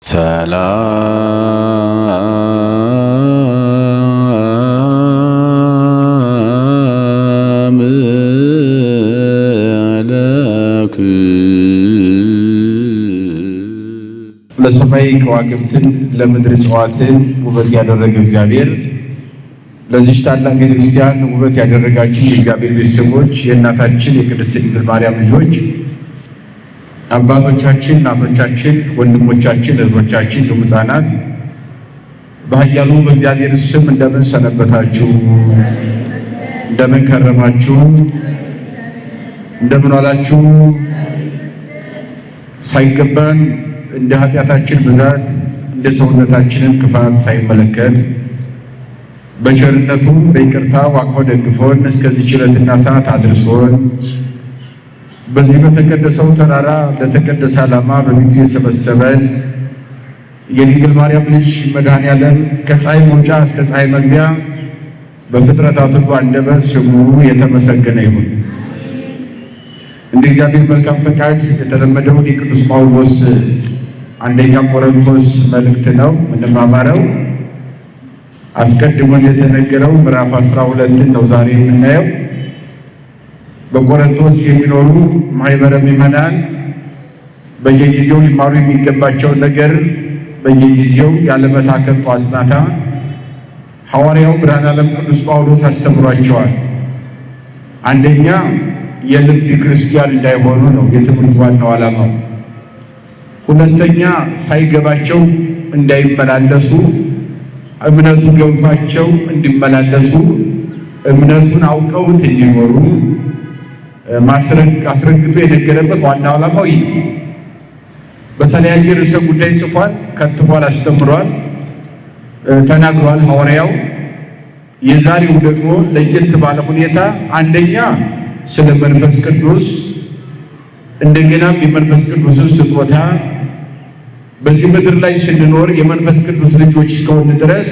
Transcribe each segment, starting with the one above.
ሰላም ለክ ለሰማይ ከዋክብትን ለምድር እጽዋትን ውበት ያደረገ እግዚአብሔር ለዚህ ታላቅ ቤተክርስቲያን ውበት ያደረጋችሁ የእግዚአብሔር ቤተሰቦች የእናታችን የቅድስት ድንግል ማርያም ልጆች አባቶቻችን፣ እናቶቻችን፣ ወንድሞቻችን፣ እህቶቻችን፣ ሕፃናት በኃያሉ በእግዚአብሔር ስም እንደምን ሰነበታችሁ? እንደምን ከረማችሁ? እንደምን ዋላችሁ? ሳይገባን እንደ ኃጢአታችን ብዛት እንደ ሰውነታችንን ክፋት ሳይመለከት በቸርነቱ በይቅርታው አቅፎ ደግፎን እስከዚህ ዕለትና ሰዓት አድርሶን በዚህ በተቀደሰው ተራራ ለተቀደሰ ዓላማ በቤቱ የሰበሰበን የድንግል ማርያም ልጅ መድኃኔዓለም ከፀሐይ መውጫ እስከ ፀሐይ መግቢያ በፍጥረታት ሁሉ አንደበት ስሙ የተመሰገነ ይሁን። እንደ እግዚአብሔር መልካም ፈቃድ የተለመደውን የቅዱስ ጳውሎስ አንደኛ ቆሮንቶስ መልእክት ነው የምንማማረው። አስቀድሞ የተነገረው ምዕራፍ 12 ነው ዛሬ የምናየው። በቆሮንቶስ የሚኖሩ ማህበረ ምዕመናን በየጊዜው ሊማሩ የሚገባቸውን ነገር በየጊዜው ያለመታከት ጧት ማታ ሐዋርያው ብርሃነ ዓለም ቅዱስ ጳውሎስ አስተምሯቸዋል። አንደኛ የልብ ክርስቲያን እንዳይሆኑ ነው የትምህርት ዋናው ዓላማው። ሁለተኛ ሳይገባቸው እንዳይመላለሱ እምነቱ ገብቷቸው እንዲመላለሱ እምነቱን አውቀውት እንዲኖሩ አስረግጦ የነገረበት ዋናው ዓላማው ይህ። በተለያየ ርዕሰ ጉዳይ ጽፏል፣ ከትቧል፣ አስተምሯል፣ ተናግሯል ሐዋርያው። የዛሬው ደግሞ ለየት ባለ ሁኔታ አንደኛ ስለ መንፈስ ቅዱስ እንደገናም የመንፈስ ቅዱስን ስጦታ በዚህ ምድር ላይ ስንኖር የመንፈስ ቅዱስ ልጆች እስከሆን ድረስ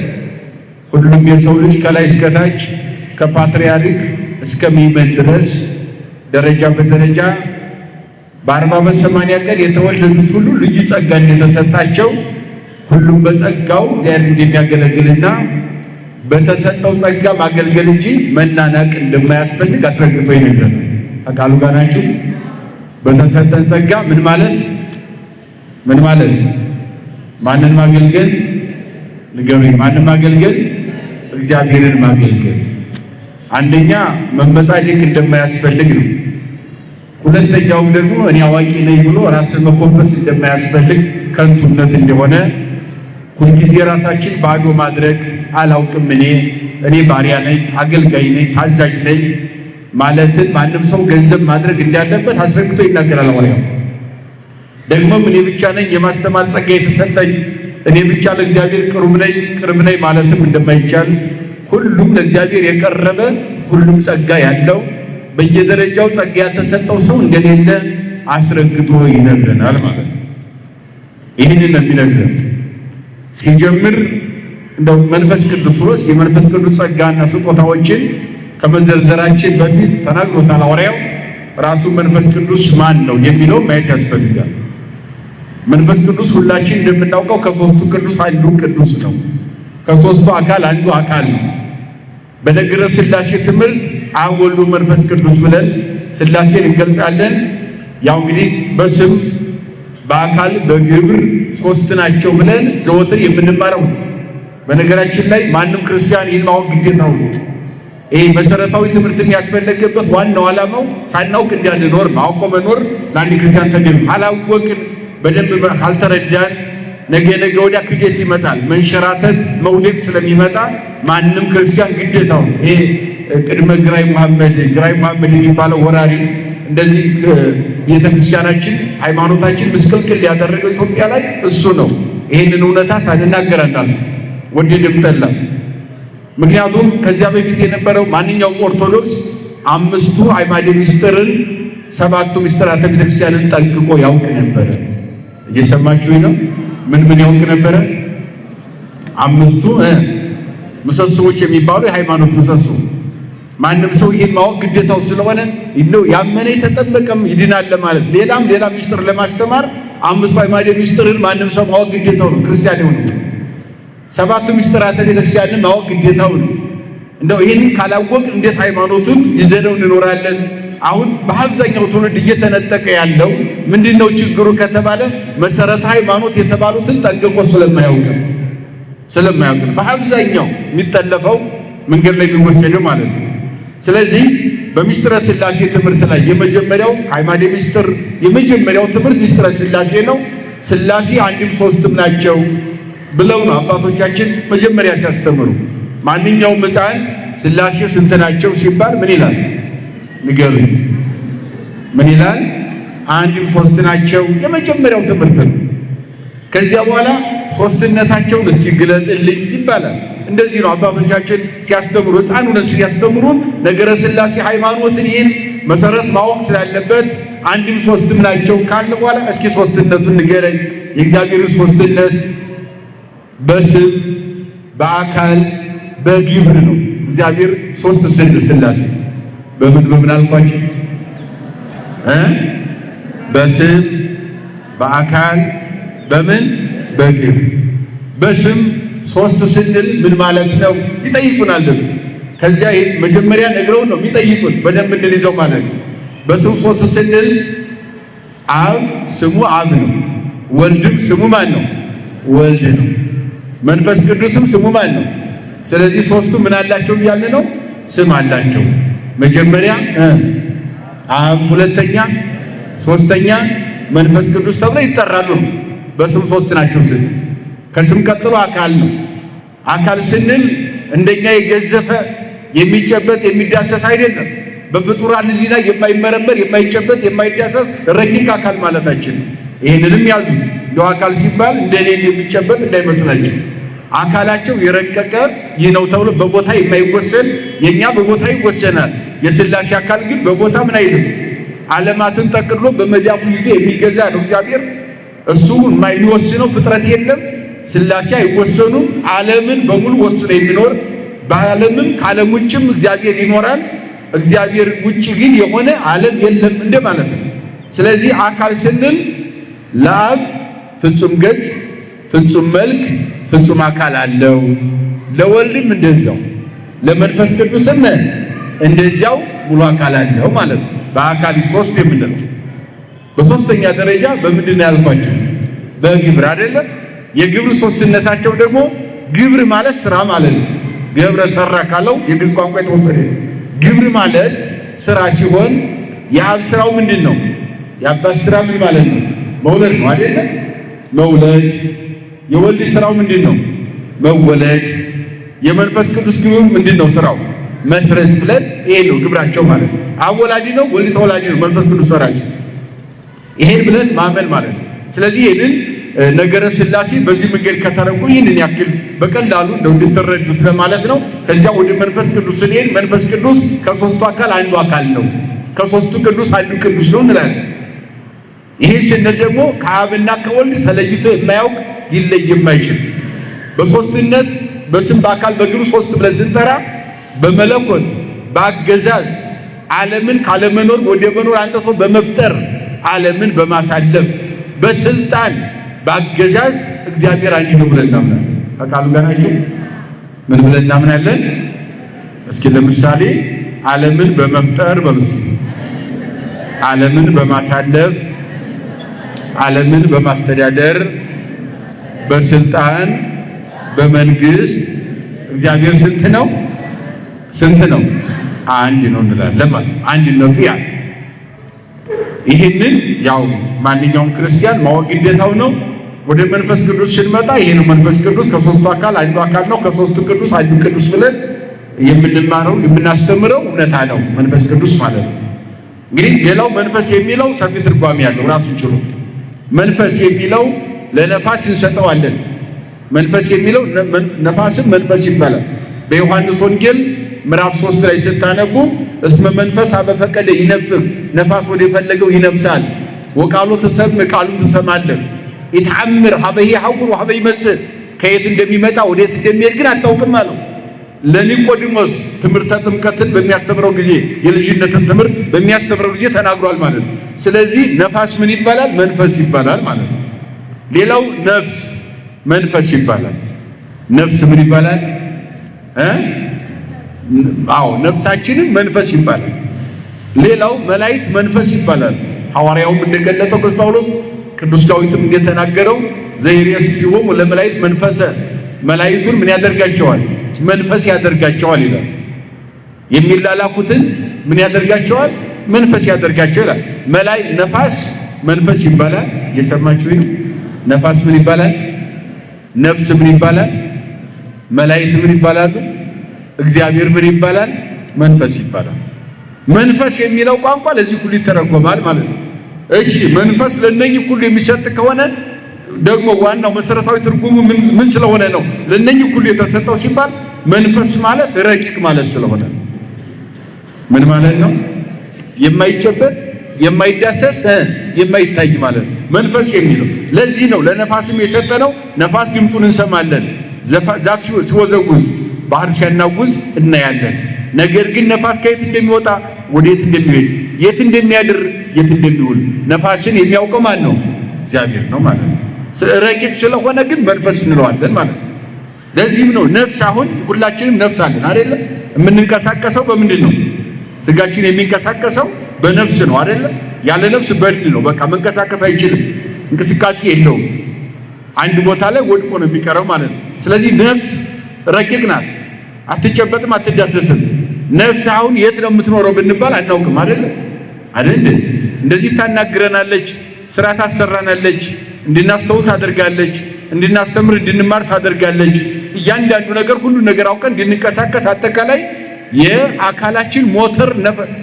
ሁሉም የሰው ልጅ ከላይ እስከታች ከፓትርያርክ እስከ ምዕመን ድረስ ደረጃ በደረጃ በ40 በ80 ቀን የተወለዱት ሁሉ ልዩ ጸጋ እንደተሰጣቸው ሁሉም በጸጋው እግዚአብሔር እንደሚያገለግልና በተሰጠው ጸጋ ማገልገል እንጂ መናናቅ እንደማያስፈልግ አስረግጦ ይነግራል። ከቃሉ ጋር ናችሁ? በተሰጠን ጸጋ ምን ማለት ማንን ማገልገል? ንገሩኝ። ማንን ማገልገል? እግዚአብሔርን ማገልገል። አንደኛ መመጻደቅ እንደማያስፈልግ ነው። ሁለተኛውም ደግሞ እኔ አዋቂ ነኝ ብሎ ራስን መኮፈስ እንደማያስፈልግ ከንቱነት እንደሆነ ሁልጊዜ ራሳችን ባዶ ማድረግ አላውቅም እኔ ባሪያ ነኝ፣ አገልጋይ ነኝ፣ ታዛዥ ነኝ ማለትን ማንም ሰው ገንዘብ ማድረግ እንዳለበት አስረግጦ ይናገራል ሐዋርያው። ደግሞም እኔ ብቻ ነኝ የማስተማር ጸጋ የተሰጠኝ፣ እኔ ብቻ ለእግዚአብሔር ቅርብ ነኝ ማለትም እንደማይቻል ሁሉም ለእግዚአብሔር የቀረበ ሁሉም ጸጋ ያለው በየደረጃው ጸጋ ያልተሰጠው ሰው እንደሌለ አስረግጦ ይነግረናል ማለት ነው። ይህንን ነው የሚነግረን። ሲጀምር እንደው መንፈስ ቅዱስ ወስ የመንፈስ ቅዱስ ጸጋና ስጦታዎችን ከመዘርዘራችን በፊት ተናግሮታል ሐዋርያው። ራሱ መንፈስ ቅዱስ ማን ነው የሚለው ማየት ያስፈልጋል። መንፈስ ቅዱስ ሁላችን እንደምናውቀው ከሦስቱ ቅዱስ አንዱ ቅዱስ ነው። ከሦስቱ አካል አንዱ አካል ነው። በነገረ ሥላሴ ትምህርት አብ ወልድ መንፈስ ቅዱስ ብለን ሥላሴን እንገልጻለን። ያው እንግዲህ በስም በአካል በግብር ሦስት ናቸው ብለን ዘወትር የምንማረው። በነገራችን ላይ ማንም ክርስቲያን ይህን ማወቅ ግዴታው ነው። ይሄ መሰረታዊ ትምህርት የሚያስፈልግበት ዋናው ዓላማው ሳናውቅ እንዳንኖር ማውቆ መኖር ለአንድ ክርስቲያን ተገቢ። አላወቅን በደንብ ካልተረዳን ነገ ወዲያ ክደት ይመጣል፣ መንሸራተት መውደቅ ስለሚመጣ ማንም ክርስቲያን ግዴታው ይሄ ቅድመ ግራኝ መሐመድ የሚባለው ወራሪ እንደዚህ ቤተክርስቲያናችን ሃይማኖታችን ምስቅልቅል ያደረገው ኢትዮጵያ ላይ እሱ ነው። ይሄንን እውነታ ሳንናገር እንዳለ ወደድም ጠላም። ምክንያቱም ከዚያ በፊት የነበረው ማንኛውም ኦርቶዶክስ 5ቱ አዕማደ ምስጢርን 7ቱ ምስጢራተ ቤተክርስቲያንን ጠንቅቆ ያውቅ ነበር። እየሰማችሁኝ ነው? ምን ያውቅ ነበረ? 5ቱ ምሰሶዎች የሚባሉ የሃይማኖት ምሰሶ ማንም ሰው ይሄን ማወቅ ግዴታው ስለሆነ ያመነ የተጠመቀም ይድናል ለማለት ሌላም ምስጢር ለማስተማር አምስቱ አዕማደ ምስጢርን ማንም ሰው ማወቅ ግዴታው ነው። ክርስቲያን ይሁን ሰባቱ ምስጢራተ ቤተክርስቲያንን ማወቅ ግዴታው ነው። እንደው ይሄንን ካላወቅ እንዴት ሃይማኖቱን ይዘነው እንኖራለን? አሁን በአብዛኛው ትውልድ እየተነጠቀ ያለው ምንድነው ችግሩ ከተባለ መሰረተ ሃይማኖት የተባሉትን ጠንቅቆ ስለማያውቅ በአብዛኛው የሚጠለፈው መንገድ ላይ የሚወሰደው ማለት ነው። ስለዚህ በሚስጥረ ሥላሴ ትምህርት ላይ የመጀመሪያው አዕማደ ምስጢር የመጀመሪያው ትምህርት ሚስጥረ ሥላሴ ነው። ሥላሴ አንድም ሦስትም ናቸው ብለው ነው አባቶቻችን መጀመሪያ ሲያስተምሩ። ማንኛውም ሕፃን ሥላሴ ስንት ናቸው ሲባል ምን ይላል? ንገሩኝ። ምን ይላል? አንድም ሦስት ናቸው። የመጀመሪያው ትምህርት ነው። ከዚያ በኋላ ሦስትነታቸውን እስኪ ግለጥልኝ ይባላል። እንደዚህ ነው አባቶቻችን ሲያስተምሩ፣ ሕፃን ሆነን ሲያስተምሩን ነገረ ሥላሴ ሃይማኖትን ይህን መሰረት ማወቅ ስላለበት አንድም ሦስትም ናቸው ካልን በኋላ እስኪ ሦስትነቱን ንገረኝ። የእግዚአብሔርን ሦስትነት በስም በአካል በግብር ነው። እግዚአብሔር ሦስት ሥላሴ በምን አልኳችሁ? በስም በአካል በምን በግብር። በስም ሦስት ስንል ምን ማለት ነው ይጠይቁናል። ከዚያ መጀመሪያ ነግረው ነው የሚጠይቁን በደንብ እንድንይዘው ማለት ነው። በስም ሦስት ስንል አብ ስሙ አብ ነው። ወልድም ስሙ ማን ነው? ወልድ ነው። መንፈስ ቅዱስም ስሙ ማን ነው? ስለዚህ ሦስቱ ምን አላቸው እያልን ነው? ስም አላቸው። መጀመሪያ አብ፣ ሁለተኛ ሦስተኛ መንፈስ ቅዱስ ተብለው ይጠራሉ። በስም ሦስት ናቸው ስንል ከስም ቀጥሎ አካል ነው። አካል ስንል እንደኛ የገዘፈ የሚጨበጥ የሚዳሰስ አይደለም። በፍጡራን ሕሊና የማይመረመር የማይጨበጥ የማይዳሰስ ረቂቅ አካል ማለታችን ነው። ይህንንም ያዙ። እንደው አካል ሲባል እንደኔ የሚጨበጥ እንዳይመስላችሁ። አካላቸው የረቀቀ ይህ ነው ተብሎ በቦታ የማይወሰን የኛ በቦታ ይወሰናል። የሥላሴ አካል ግን በቦታ ምን አይልም። ዓለማትን ጠቅልሎ በመዳፉ ይዞ የሚገዛ ነው እግዚአብሔር። እሱ የማይወስነው ፍጥረት የለም። ሥላሴ አይወሰኑም። ዓለምን በሙሉ ወስኖ የሚኖር በዓለምም ከዓለም ውጭም እግዚአብሔር ይኖራል። እግዚአብሔር ውጭ ግን የሆነ ዓለም የለም እንደማለት ነው። ስለዚህ አካል ስንል ለአብ ፍጹም ገጽ፣ ፍጹም መልክ፣ ፍጹም አካል አለው። ለወልድም እንደዛው፣ ለመንፈስ ቅዱስም እንደዚያው ሙሉ አካል አለው ማለት ነው። በአካል ሦስት የምንለው በሦስተኛ ደረጃ በምንድን ያልኳቸው? በግብር አይደለም። የግብር ሦስትነታቸው ደግሞ ግብር ማለት ስራ ማለት ነው። ገብረ ሰራ ካለው የግዕዝ ቋንቋ የተወሰደ ግብር ማለት ስራ ሲሆን የአብ ስራው ምንድን ነው? የአባት ስራ ምን ማለት ነው? መውለድ ነው አይደለ? መውለድ። የወልድ ስራው ምንድን ነው? መወለድ። የመንፈስ ቅዱስ ግብሩ ምንድን ነው? ስራው መስረት ብለን ይሄ ነው ግብራቸው ማለት ነው። አወላዲ ነው፣ ወልድ ተወላዲ ነው፣ መንፈስ ቅዱስ ሰራች። ይሄን ብለን ማመን ማለት ነው። ስለዚህ ይሄንን ነገረ ሥላሴ በዚህ መንገድ ከተረጉ ይህንን ያክል በቀላሉ እንደው እንድትረዱት ለማለት ነው። ከዚያ ወደ መንፈስ ቅዱስ ስንሄድ መንፈስ ቅዱስ ከሦስቱ አካል አንዱ አካል ነው። ከሦስቱ ቅዱስ አንዱ ቅዱስ ነው እንላለን። ይሄ ስንል ደግሞ ከአብና ከወልድ ተለይቶ የማያውቅ ሊለይ የማይችል በሦስትነት በስም በአካል በግብር ሦስት ብለን ስንጠራ በመለኮት በአገዛዝ ዓለምን ካለመኖር ወደ መኖር አንጥቶ በመፍጠር ዓለምን በማሳለፍ በስልጣን በአገዛዝ እግዚአብሔር አንድ ነው ብለን እናምናለን። ከቃሉ ጋር ናችሁ? ምን ብለን እናምናለን? እስኪ ለምሳሌ ዓለምን በመፍጠር በምስሉ ዓለምን በማሳለፍ ዓለምን በማስተዳደር በስልጣን በመንግስት እግዚአብሔር ስንት ነው? ስንት ነው? አንድ ነው እንላለን ማለት አንድነቱ ያ ይሄንን ያው ማንኛውም ክርስቲያን ማወቅ ግዴታው ነው። ወደ መንፈስ ቅዱስ ስንመጣ ይሄ ነው መንፈስ ቅዱስ ከሦስቱ አካል አንዱ አካል ነው። ከሦስቱ ቅዱስ አንዱ ቅዱስ ብለን የምንማረው የምናስተምረው እውነታ ነው መንፈስ ቅዱስ ማለት ነው። እንግዲህ ሌላው መንፈስ የሚለው ሰፊ ትርጓሜ ያለው ራሱን ችሎ መንፈስ የሚለው ለነፋስ እንሰጠዋለን። መንፈስ የሚለው ነፋስም መንፈስ ይባላል። በዮሐንስ ወንጌል ምዕራፍ 3 ላይ ስታነቡ እስመ መንፈስ አበፈቀደ ይነፍስ፣ ነፋስ ወደ ፈለገው ይነፍሳል። ወቃሉ ተሰምዕ፣ ቃሉን ትሰማለህ። ይተአምር ሀበይ ሐውር ወሀበይ ይመጽእ፣ ከየት እንደሚመጣ ወዴት እንደሚሄድ ግን አታውቅም አለው። ለኒቆዲሞስ ትምህርተ ጥምቀትን በሚያስተምረው ጊዜ የልጅነትን ትምህርት በሚያስተምረው ጊዜ ተናግሯል ማለት ነው። ስለዚህ ነፋስ ምን ይባላል? መንፈስ ይባላል ማለት ነው። ሌላው ነፍስ መንፈስ ይባላል። ነፍስ ምን ይባላል? አዎ ነፍሳችንም መንፈስ ይባላል። ሌላው መላእክት መንፈስ ይባላል። ሐዋርያውም እንደገለጠው ቅዱስ ጳውሎስ ቅዱስ ዳዊትም እንደተናገረው ዘይሬስሲሆሙ ለመላእክት መንፈሰ መላእክቱን ምን ያደርጋቸዋል? መንፈስ ያደርጋቸዋል ይላል። የሚላላኩትን ምን ያደርጋቸዋል? መንፈስ ያደርጋቸው ይላል። መላእክት ነፋስ መንፈስ ይባላል። እየሰማችሁ ነው? ነፋስ ምን ይባላል? ነፍስ ምን ይባላል? መላእክት ምን ይባላሉ? እግዚአብሔር ምን ይባላል? መንፈስ ይባላል። መንፈስ የሚለው ቋንቋ ለዚህ ሁሉ ይተረጎማል ማለት ነው። እሺ መንፈስ ለነኚህ ሁሉ የሚሰጥ ከሆነ ደግሞ ዋናው መሰረታዊ ትርጉሙ ምን ስለሆነ ነው ለነኚህ ሁሉ የተሰጠው ሲባል መንፈስ ማለት ረቂቅ ማለት ስለሆነ ምን ማለት ነው? የማይጨበጥ የማይዳሰስ የማይታይ ማለት ነው መንፈስ የሚለው። ለዚህ ነው ለነፋስም የሰጠነው። ነፋስ ድምጡን እንሰማለን፣ ዛፍ ሲወዘውዝ ባህር ሲያናውዝ እናያለን። ነገር ግን ነፋስ ከየት እንደሚወጣ ወዴት እንደሚሄድ የት እንደሚያድር የት እንደሚውል ነፋስን የሚያውቀው ማን ነው? እግዚአብሔር ነው ማለት ነው። ረቂቅ ስለሆነ ግን መንፈስ እንለዋለን ማለት ነው። ለዚህም ነው ነፍስ አሁን ሁላችንም ነፍስ አለን አይደለ? የምንንቀሳቀሰው በምንድን ነው? ስጋችን የሚንቀሳቀሰው በነፍስ ነው አይደለ? ያለ ነፍስ በድን ነው። በቃ መንቀሳቀስ አይችልም፣ እንቅስቃሴ የለውም። አንድ ቦታ ላይ ወድቆ ነው የሚቀረው ማለት ነው። ስለዚህ ነፍስ ረቂቅ ናት፣ አትጨበጥም፣ አትዳሰስም። ነፍስ አሁን የት ነው የምትኖረው ብንባል አናውቅም አይደለ? እንደዚህ ታናግረናለች፣ ስራ ታሰራናለች፣ እንድናስተውል ታደርጋለች፣ እንድናስተምር እንድንማር ታደርጋለች። እያንዳንዱ ነገር ሁሉ ነገር አውቀን እንድንቀሳቀስ አጠቃላይ የአካላችን ሞተር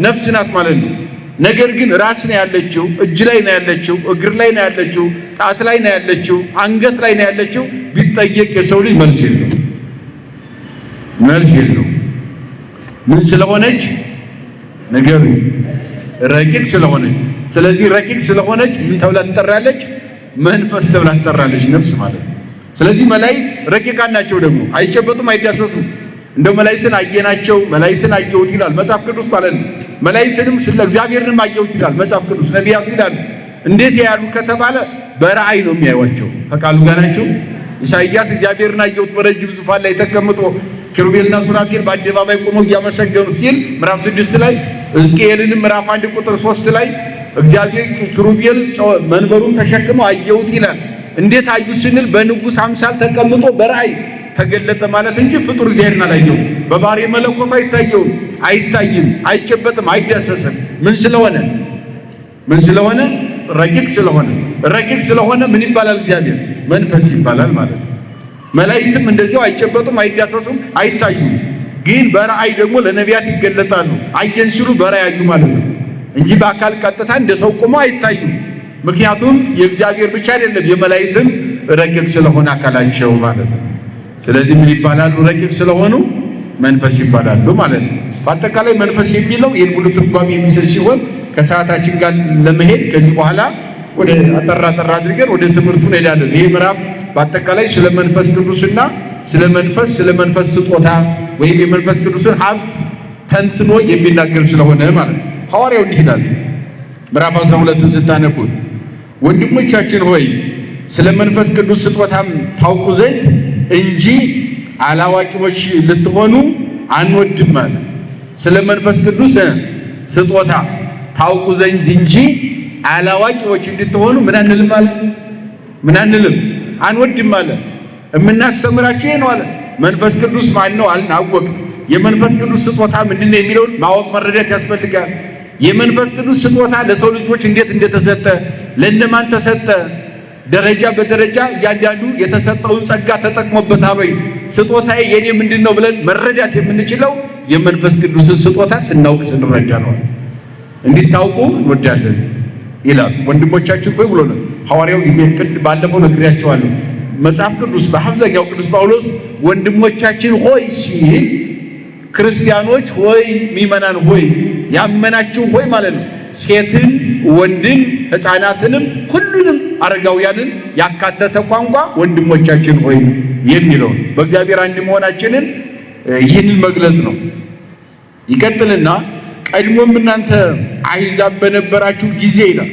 ነፍስ ናት ማለት ነው። ነገር ግን ራስ ነው ያለችው፣ እጅ ላይ ነው ያለችው፣ እግር ላይ ነው ያለችው፣ ጣት ላይ ነው ያለችው፣ አንገት ላይ ነው ያለችው ቢጠየቅ የሰው ልጅ መልስ የለው። ምን ስለሆነች ነገር ረቂቅ ስለሆነች። ስለዚህ ረቂቅ ስለሆነች ምን ተብላ ትጠራለች? መንፈስ ተብላ ትጠራለች፣ ነፍስ ማለት ነው። ስለዚህ መላእክት ረቂቃን ናቸው፣ ደግሞ አይጨበጡም፣ አይዳሰሱም። እንደው መላእክትን አየናቸው፣ መላእክትን አየሁት ይላል መጽሐፍ ቅዱስ ማለት ነው። መላእክትንም ስለ እግዚአብሔርንም አየሁት ይላል መጽሐፍ ቅዱስ። ነቢያቱ ይላሉ። እንዴት ያሉ ከተባለ በራእይ ነው የሚያዩዋቸው፣ ከቃሉ ጋር ናቸው። ኢሳይያስ እግዚአብሔርን አየሁት በረጅም ዙፋን ላይ ተቀምጦ ኪሩቤልና ሱራፌል በአደባባይ ቆመው እያመሰገኑት ሲል ምዕራፍ 6 ላይ ሕዝቅኤልንም ምዕራፍ 1 ቁጥር 3 ላይ እግዚአብሔር ኪሩቤል መንበሩን ተሸክመው አየሁት ይላል። እንዴት አዩ ስንል በንጉሥ አምሳል ተቀምጦ በራእይ ተገለጠ ማለት እንጂ ፍጡር እግዚአብሔርን አላየው። በባህሪ መለኮቱ አይታይም፣ አይጨበጥም፣ አይዳሰስም። ምን ስለሆነ ረቂቅ ስለሆነ ምን ይባላል? እግዚአብሔር መንፈስ ይባላል ማለት ነው። መላእክትም እንደዚያው አይጨበጡም፣ አይዳሰሱም፣ አይታዩም። ግን በራእይ ደግሞ ለነቢያት ይገለጣሉ። አየን ሲሉ በራእይ ያዩ ማለት ነው እንጂ በአካል ቀጥታ እንደ ሰው ቆመው አይታዩም። ምክንያቱም የእግዚአብሔር ብቻ አይደለም የመላእክትም ረቂቅ ስለሆነ አካላቸው ማለት ነው። ስለዚህ ምን ይባላሉ? ረቂቅ ስለሆኑ መንፈስ ይባላሉ ማለት ነው። በአጠቃላይ መንፈስ የሚለው ይህን ሁሉ ትርጓሜ የሚሰጥ ሲሆን ከሰዓታችን ጋር ለመሄድ ከዚህ በኋላ ወደ አጠራ አድርገን ወደ ትምህርቱ እንሄዳለን። ይሄ ምዕራፍ በአጠቃላይ ስለ መንፈስ ቅዱስና ስለ መንፈስ ስጦታ ወይም የመንፈስ ቅዱስን ሀብት ተንትኖ የሚናገር ስለሆነ ማለት ነው። ሐዋርያው እንዲህ ይላል ምዕራፍ 12ን ስታነቡ ወንድሞቻችን ሆይ ስለ መንፈስ ቅዱስ ስጦታም ታውቁ ዘንድ እንጂ አላዋቂዎች ልትሆኑ አንወድም አለ። ስለ መንፈስ ቅዱስ ስጦታ ታውቁ ዘንድ እንጂ አላዋቂዎች እንድትሆኑ ምን አንልም አንወድም አለ። የምናስተምራችሁ ይሄ ነው አለ። መንፈስ ቅዱስ ማን ነው አልን? አወቅ። የመንፈስ ቅዱስ ስጦታ ምንድነው የሚለውን ማወቅ መረዳት ያስፈልጋል። የመንፈስ ቅዱስ ስጦታ ለሰው ልጆች እንዴት እንደተሰጠ፣ ለእነማን ተሰጠ፣ ደረጃ በደረጃ እያንዳንዱ የተሰጠውን ጸጋ ተጠቅሞበታል ወይ፣ ስጦታዬ የኔ ምንድነው ብለን መረዳት የምንችለው የመንፈስ ቅዱስን ስጦታ ስናውቅ ስንረዳ ነው። እንዲታውቁ እንወዳለን ይላል። ወንድሞቻችን ሆይ ብሎ ነው ሐዋርያው። ባለፈው ነግሬያቸዋለሁ። መጽሐፍ ቅዱስ በአብዛኛው ቅዱስ ጳውሎስ ወንድሞቻችን ሆይ ሲል ክርስቲያኖች ሆይ፣ ምእመናን ሆይ፣ ያመናችሁ ሆይ ማለት ነው። ሴትን፣ ወንድን፣ ሕፃናትንም ሁሉንም አረጋውያንን ያካተተ ቋንቋ ወንድሞቻችን ሆይ የሚለው በእግዚአብሔር አንድ መሆናችንን ይህንን መግለጽ ነው። ይቀጥልና ቀድሞም እናንተ አሕዛብ በነበራችሁ ጊዜ ይላል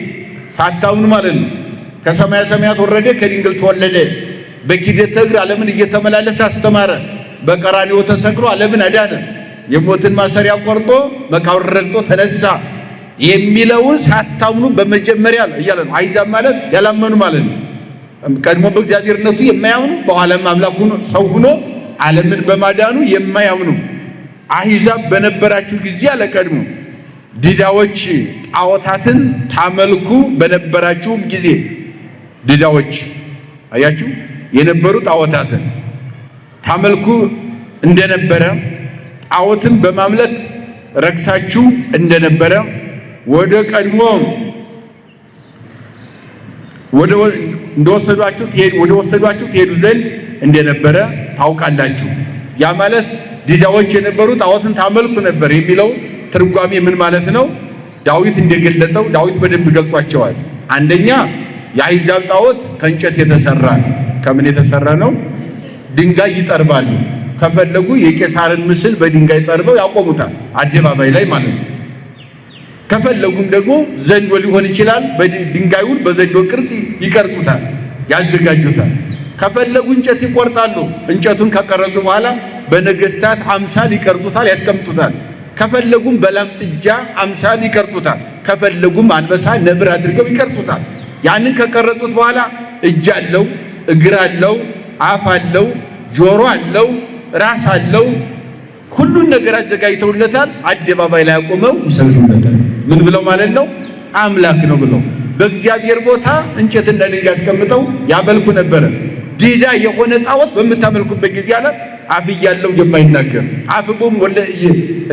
ሳታምኑ ማለት ነው ከሰማያ ሰማያት ወረደ ከድንግል ተወለደ በኪደተ እግር ዓለምን እየተመላለሰ አስተማረ በቀራንዮ ተሰቅሎ ዓለምን አዳነ የሞትን ማሰሪያ ቆርጦ መቃብር ረግጦ ተነሳ የሚለውን ሳታምኑ በመጀመሪያ እያለ ነው። አሕዛብ ማለት ያላመኑ ማለት ነው። ቀድሞ በእግዚአብሔርነቱ የማያምኑ በኋላም አምላክ ሆኖ ሰው ሆኖ ዓለምን በማዳኑ የማያምኑ አሕዛብ በነበራችሁ ጊዜ አለ ቀድሞ ዲዳዎች ጣዖታትን ታመልኩ በነበራችሁ ጊዜ ዲዳዎች አያችሁ የነበሩ ጣዖታትን ታመልኩ እንደነበረ ጣዖትን በማምለክ ረክሳችሁ እንደነበረ ወደ ቀድሞ እንደወሰዷችሁ ትሄዱ ዘንድ እንደነበረ ታውቃላችሁ። ያ ማለት ዲዳዎች የነበሩ ጣዖትን ታመልኩ ነበር የሚለው ትርጓሜ ምን ማለት ነው? ዳዊት እንደገለጠው ዳዊት በደንብ ገልጧቸዋል። አንደኛ የአሕዛብ ጣዖት ከእንጨት የተሰራ ከምን የተሰራ ነው? ድንጋይ ይጠርባሉ። ከፈለጉ የቄሳርን ምስል በድንጋይ ጠርበው ያቆሙታል አደባባይ ላይ ማለት ነው። ከፈለጉም ደግሞ ዘንዶ ሊሆን ይችላል በድንጋዩን በዘንዶ ቅርጽ ይቀርጹታል ያዘጋጁታል። ከፈለጉ እንጨት ይቆርጣሉ። እንጨቱን ከቀረጹ በኋላ በነገስታት አምሳል ይቀርጹታል ያስቀምጡታል። ከፈለጉም በላም ጥጃ አምሳል ይቀርጹታል። ከፈለጉም አንበሳ ነብር አድርገው ይቀርጹታል። ያንን ከቀረጹት በኋላ እጅ አለው፣ እግር አለው፣ አፍ አለው፣ ጆሮ አለው፣ ራስ አለው፣ ሁሉን ነገር አዘጋጅተውለታል። አደባባይ ላይ አቆመው ይሰግዱለታል። ምን ብለው ማለት ነው? አምላክ ነው ብለው በእግዚአብሔር ቦታ እንጨትና ድንጋይ አስቀምጠው ያመልኩ ነበረ። ዲዳ የሆነ ጣዖት በምታመልኩበት ጊዜ አለ አፍ እያለው የማይናገር አፍቦም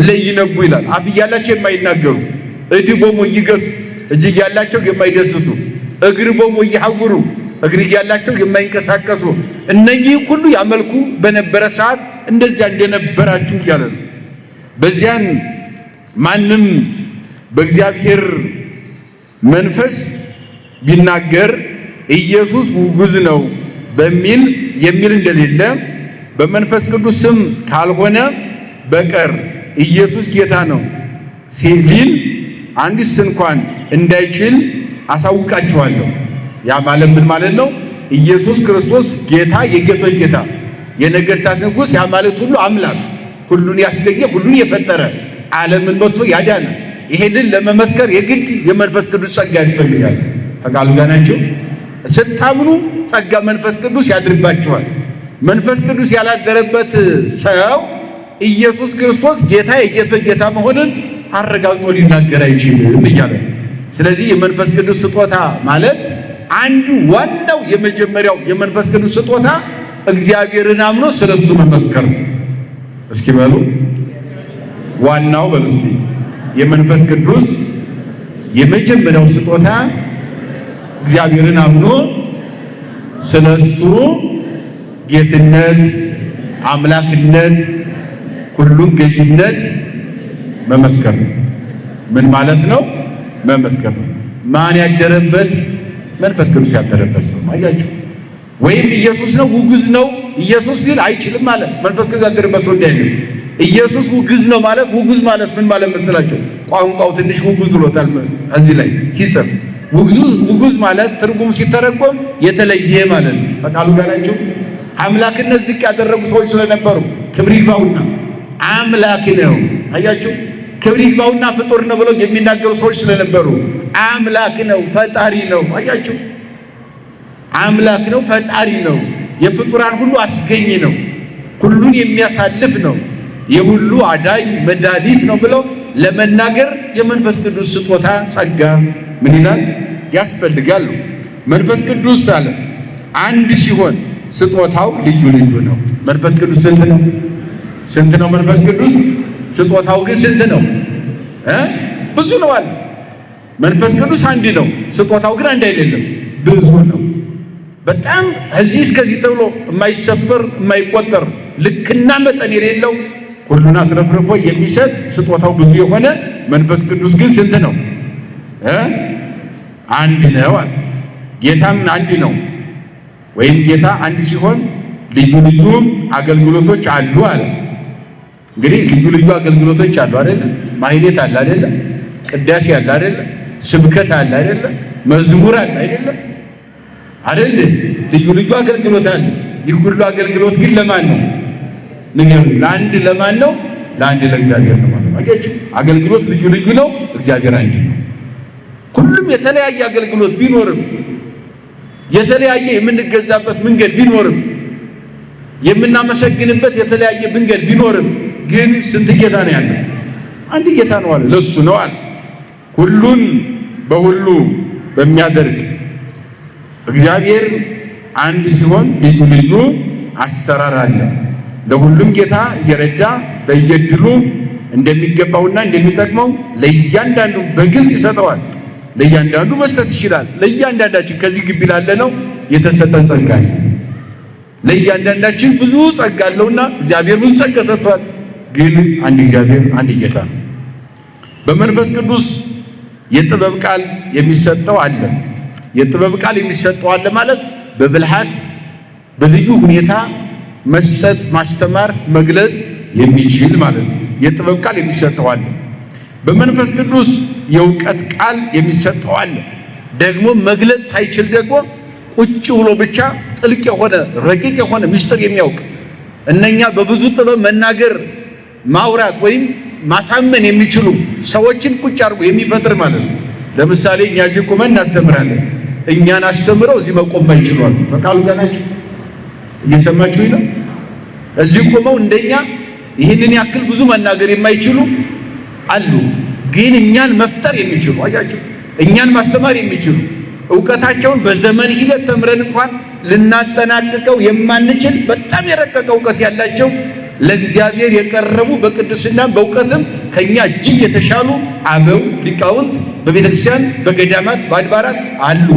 ለይነቡ ይላል። አፍ እያላቸው የማይናገሩ እድቦም ይገሱ እጅ እያላቸው የማይደስሱ እግር ቦም ይሐውሩ እግር እያላቸው የማይንቀሳቀሱ እነኚህ ሁሉ ያመልኩ በነበረ ሰዓት እንደዚያ እንደነበራችሁ እያለ ነው። በዚያን ማንም በእግዚአብሔር መንፈስ ቢናገር ኢየሱስ ውጉዝ ነው የሚል እንደሌለ በመንፈስ ቅዱስ ስም ካልሆነ በቀር ኢየሱስ ጌታ ነው ሲል አንዲስ እንኳን እንዳይችል አሳውቃችኋለሁ። ያ ማለት ምን ማለት ነው? ኢየሱስ ክርስቶስ ጌታ የጌቶች ጌታ የነገስታት ንጉሥ ያ ማለት ሁሉ አምላክ ሁሉን ያስገኘ ሁሉን የፈጠረ ዓለምን መጥቶ ያዳነ ይሄንን ለመመስከር የግድ የመንፈስ ቅዱስ ጸጋ ያስፈልጋል። ተቃሉ ጋር ናችሁ። ስታምኑ ጸጋ መንፈስ ቅዱስ ያድርባችኋል። መንፈስ ቅዱስ ያላደረበት ሰው ኢየሱስ ክርስቶስ ጌታ የጌቶች ጌታ መሆኑን አረጋግጦ ሊናገር አይችልም እያለ። ስለዚህ የመንፈስ ቅዱስ ስጦታ ማለት አንዱ ዋናው የመጀመሪያው የመንፈስ ቅዱስ ስጦታ እግዚአብሔርን አምኖ ስለሱ መመስከር ነው። እስኪ በሉ ዋናው በሉ እስኪ የመንፈስ ቅዱስ የመጀመሪያው ስጦታ እግዚአብሔርን አምኖ ስለሱ ጌትነት፣ አምላክነት፣ ሁሉን ገዥነት መመስከር ነው። ምን ማለት ነው? መመስከር ነው። ማን ያደረበት? መንፈስ ቅዱስ ያደረበት ሰው አያችሁ። ወይም ኢየሱስ ነው ውጉዝ ነው ኢየሱስ ሊል አይችልም ማለት መንፈስ ቅዱስ ያደረበት ሰው እንዲያይ ኢየሱስ ውጉዝ ነው ማለት ውጉዝ ማለት ምን ማለት መሰላችሁ? ቋንቋው ትንሽ ውጉዝ ብሎታል እዚህ ላይ ሲሰብ ውጉዝ ማለት ትርጉም ሲተረጎም የተለየ ማለት ነው። በቃሉ ጋር ናችሁ። አምላክነት ዝቅ ያደረጉ ሰዎች ስለነበሩ ክብር ይግባውና አምላክ ነው አያችሁ። ክብር ይግባውና ፍጡር ነው ብለው የሚናገሩ ሰዎች ስለነበሩ አምላክ ነው ፈጣሪ ነው አያችሁ። አምላክ ነው ፈጣሪ ነው የፍጡራን ሁሉ አስገኝ ነው ሁሉን የሚያሳልፍ ነው የሁሉ አዳኝ መድኃኒት ነው ብለው ለመናገር የመንፈስ ቅዱስ ስጦታ ጸጋ ምን ይላል ያስፈልጋል። መንፈስ ቅዱስ አለ አንድ ሲሆን ስጦታው ልዩ ልዩ ነው። መንፈስ ቅዱስ ስንት ነው? ስንት ነው መንፈስ ቅዱስ? ስጦታው ግን ስንት ነው? ብዙ ነው አለ። መንፈስ ቅዱስ አንድ ነው፣ ስጦታው ግን አንድ አይደለም፣ ብዙ ነው። በጣም እዚህ እስከዚህ ተብሎ የማይሰበር የማይቆጠር ልክና መጠን የሌለው ሁሉን አትረፍርፎ የሚሰጥ ስጦታው ብዙ የሆነ መንፈስ ቅዱስ ግን ስንት ነው? አንድ ነው አለ። ጌታም አንድ ነው። ወይም ጌታ አንድ ሲሆን ልዩ ልዩ አገልግሎቶች አሉ አለ። እንግዲህ ልዩ ልዩ አገልግሎቶች አሉ አይደል? ማህሌት አለ አይደለ? ቅዳሴ አለ አይደለ? ስብከት አለ አይደለ? መዝሙር አለ አይደለ? አይደለ? ልዩ ልዩ አገልግሎት አለ። ይህ ሁሉ አገልግሎት ግን ለማን ነው? ንገሩ። ለአንድ ለማን ነው? ለአንድ ለእግዚአብሔር ነው ማለት ነው። አያችሁ፣ አገልግሎት ልዩ ልዩ ነው፣ እግዚአብሔር አንድ ነው። ሁሉም የተለያየ አገልግሎት ቢኖርም የተለያየ የምንገዛበት መንገድ ቢኖርም የምናመሰግንበት የተለያየ መንገድ ቢኖርም ግን ስንት ጌታ ነው ያለው? አንድ ጌታ ነው አለ። ለሱ ነው አለ ሁሉን በሁሉ በሚያደርግ እግዚአብሔር አንድ ሲሆን ልዩ ልዩ አሰራር አለ። ለሁሉም ጌታ እየረዳ በየድሉ እንደሚገባውና እንደሚጠቅመው ለእያንዳንዱ በግልጽ ይሰጠዋል። ለእያንዳንዱ መስጠት ይችላል። ለእያንዳንዳችን ከዚህ ግቢ ላለ ነው የተሰጠን ጸጋ ነው። ለእያንዳንዳችን ብዙ ጸጋ አለውና እግዚአብሔር ብዙ ጸጋ ሰጥቷል። ግን አንድ እግዚአብሔር አንድ ጌታ ነው። በመንፈስ ቅዱስ የጥበብ ቃል የሚሰጠው አለ። የጥበብ ቃል የሚሰጠው አለ ማለት በብልሃት በልዩ ሁኔታ መስጠት፣ ማስተማር፣ መግለጽ የሚችል ማለት ነው። የጥበብ ቃል የሚሰጠው አለ። በመንፈስ ቅዱስ የእውቀት ቃል የሚሰጠው አለ። ደግሞ መግለጽ ሳይችል ደግሞ ቁጭ ብሎ ብቻ ጥልቅ የሆነ ረቂቅ የሆነ ምስጢር የሚያውቅ እነኛ በብዙ ጥበብ መናገር ማውራት ወይም ማሳመን የሚችሉ ሰዎችን ቁጭ አድርጎ የሚፈጥር ማለት ነው። ለምሳሌ እኛ እዚህ ቆመን እናስተምራለን። እኛን አስተምረው እዚህ መቆም አይችሏል። በቃሉ ጋር ናቸው። እየሰማችሁኝ ነው? እዚህ ቆመው እንደኛ ይህንን ያክል ብዙ መናገር የማይችሉ አሉ። ግን እኛን መፍጠር የሚችሉ አያችሁ፣ እኛን ማስተማር የሚችሉ ዕውቀታቸውን በዘመን ሂደት ተምረን እንኳን ልናጠናቅቀው የማንችል በጣም የረቀቀ ዕውቀት ያላቸው ለእግዚአብሔር የቀረቡ በቅድስና በእውቀትም ከኛ እጅግ የተሻሉ አበው ሊቃውንት በቤተክርስቲያን በገዳማት በአድባራት አሉ።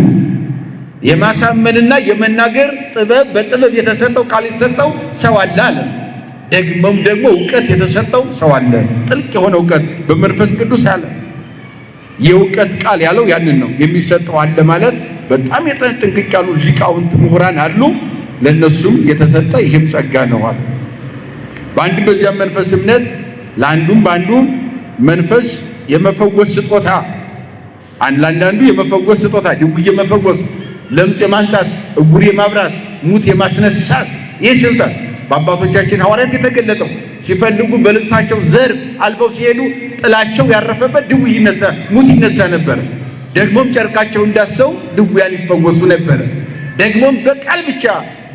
የማሳመንና የመናገር ጥበብ በጥበብ የተሰጠው ቃል የተሰጠው ሰው አለ አለ። ደግሞም ደግሞ ዕውቀት የተሰጠው ሰው አለ። ጥልቅ የሆነ ዕውቀት በመንፈስ ቅዱስ አለ። የዕውቀት ቃል ያለው ያንን ነው። የሚሰጠው አለ ማለት በጣም ጥንቅቅ ያሉ ሊቃውንት ምሁራን አሉ። ለነሱም የተሰጠ ይህም ጸጋ ነው አለ። በአንድ በዚያም መንፈስ እምነት ለአንዱም በአንዱ መንፈስ የመፈወስ ስጦታ ለአንዳንዱ የመፈወስ ስጦታ ድውይ የመፈወስ ለምጽ የማንጻት ዕውር የማብራት ሙት የማስነሳት ይህ ስልጣን በአባቶቻችን ሐዋርያት የተገለጠው ሲፈልጉ በልብሳቸው ዘርፍ አልፈው ሲሄዱ ጥላቸው ያረፈበት ድውይ ይነሳ ሙት ይነሳ ነበር። ደግሞም ጨርቃቸው እንዳሰው ድውያን ይፈወሱ ነበር። ደግሞም በቃል ብቻ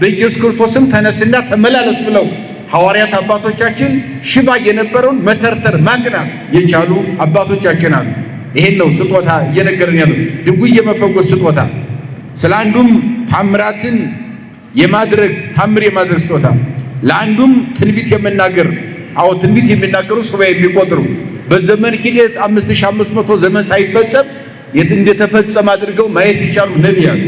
በኢየሱስ ክርስቶስም ተነስና ተመላለስ ብለው ሐዋርያት አባቶቻችን ሽባ የነበረውን መተርተር ማቅናት የቻሉ አባቶቻችን አሉ። ይሄን ነው ስጦታ እየነገርን ያለው ድውይ የመፈወስ ስጦታ። ስለ አንዱም ታምራትን የማድረግ ታምር የማድረግ ስጦታ፣ ለአንዱም ትንቢት የመናገር ትንቢት የሚናገሩ ሱባኤ የሚቆጥሩ በዘመን ሂደት 5500 ዘመን ሳይፈጸም እንደተፈጸመ አድርገው ማየት የቻሉ ነቢያት፣